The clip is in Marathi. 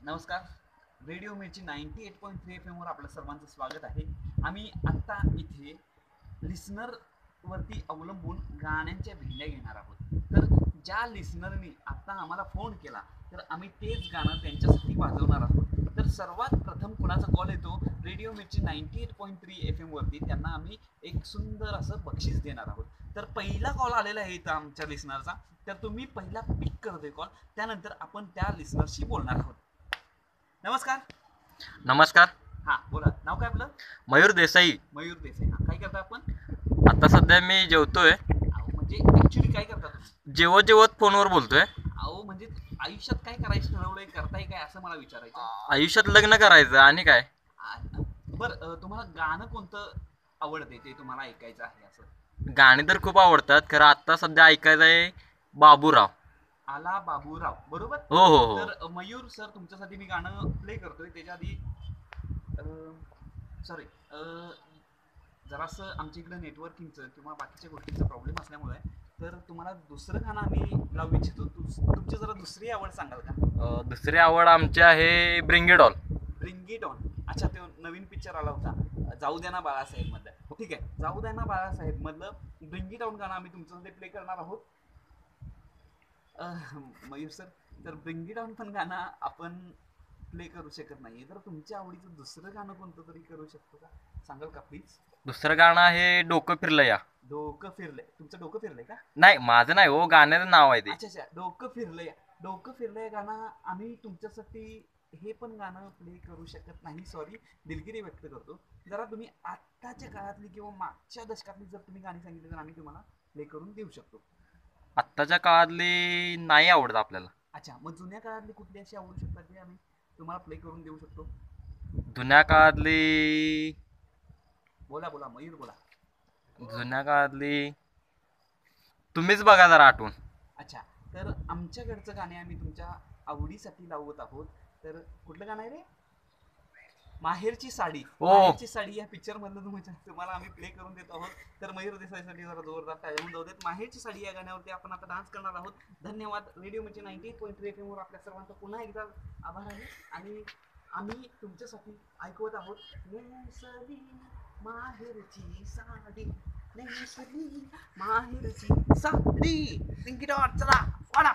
नमस्कार. रेडिओ मिरची 98.3 FM वर आपलं सर्वांचं स्वागत आहे. आम्ही आत्ता इथे लिसनर वरती अवलंबून गाण्यांच्या भेंड्या घेणार आहोत. तर ज्या लिसनरनी आत्ता आम्हाला फोन केला तर आम्ही तेच गाणं त्यांच्यासाठी वाजवणार आहोत. तर सर्वात प्रथम कुणाचा कॉल येतो रेडिओ मिरची 98.3 FM वरती त्यांना आम्ही एक सुंदर असं बक्षीस देणार आहोत. तर पहिला कॉल आलेला आहे इथं आमच्या लिसनरचा. तर तुम्ही पहिला पिक करतोय कॉल, त्यानंतर आपण त्या लिसनरशी बोलणार आहोत. नमस्कार. नमस्कार. हा बोला, नाव काय आपलं? मयूर देसाई. मयूर देसाई. हा, काय करता आपण? आता सध्या मी जेवतोय. अहो म्हणजे ऍक्च्युली काय करता तुम्ही? जेवत जेवत फोनवर बोलतोय. अहो म्हणजे आयुष्यात काय करायचं ठरवलंय, करताय काय असं मला विचारायचं आहे. आयुष्यात लग्न करायचं आणि काय. बरं, तुम्हाला गाणं कोणतं आवडते ते तुम्हाला ऐकायचं आहे असं? गाणी तर खूप आवडतात, खरं आता सध्या ऐकायचं आहे बाबूराव. आला बाबूराव, बरोबर? हो हो हो. तर मयूर सर तुमच्यासाठी मी गाणं प्ले करतोय. त्याच्या आधी सॉरी, जरासं आमच्या इकडं नेटवर्किंगचं किंवा बाकीच्या गोष्टींचा प्रॉब्लेम असल्यामुळे तर तुम्हाला दुसरं गाणं आम्ही लावू इच्छितो. तुमची जरा दुसरी आवड सांगाल का? दुसरी आवड आमची आहे bring it all. Bring it on. अच्छा, तो नवीन पिक्चर आला होता जाऊ द्या ना बाळासाहेब मधलं. ठीक आहे, जाऊ द्या ना बाळासाहेब मधलं ब्रिंग इट ऑन गाणं आम्ही तुमच्यासाठी प्ले करणार आहोत. मयूर सर, तर ब्रिंग इट ऑन पण गाणं आपण प्ले करू शकत नाहीये, तर तुमच्या आवडीचं दुसरं गाणं कोणतं तरी करू शकतो का, सांगाल का प्लीज? दुसरं गाणं आहे डोकं फिरलं या. डोकं फिरलंय. तुमचं डोकं फिरलंय का? नाही, माझं नाही हो, गाण्याचं नाव आहे ते. अच्छा अच्छा, डोकं फिरलंय. डोकं फिरलंय गाणं आम्ही तुमच्यासाठी हे पण गाणं प्ले करू शकत नाही. सॉरी, दिलगिरी व्यक्त करतो. जरा तुम्ही आत्ताच्या काळातली किंवा मागच्या दशकातली जर तुम्ही गाणी सांगितली तर आम्ही तुम्हाला प्ले करून देऊ शकतो. आत्ताच्या काळातली नाही आवडत आपल्याला. अच्छा, मग जुन्या काळातली कुठली अशी आवडू शकतात जे आम्ही तुम्हाला प्ले करून देऊ शकतो? जुन्या काळातली बोला बोला मयूर, बोला. जुन्या काळातली तुम्हीच बघा जरा आठवून. अच्छा, तर आमच्याकडचं गाणे आम्ही तुमच्या आवडीसाठी लावत आहोत. तर कुठलं गाणं आहे रे? माहेरची साडी. हो. माहेरची साडी या पिक्चर मधलं तुम्हाला आम्ही प्ले करून देत आहोत. तर मयूर देसाईसाठी जरा जोरदार टाळ्या जाऊ देत. माहेरची साडी या गाण्यावरती आपण आता डान्स करणार आहोत. धन्यवाद. रेडिओ मिरची 98.3 FM वर आपल्या सर्वांचा पुन्हा एकदा आभार आहे. आणि आम्ही तुमच्यासाठी ऐकवत आहोत नेसली माहेरची साडी, नेसली माहेरची साडी. चला वाडा.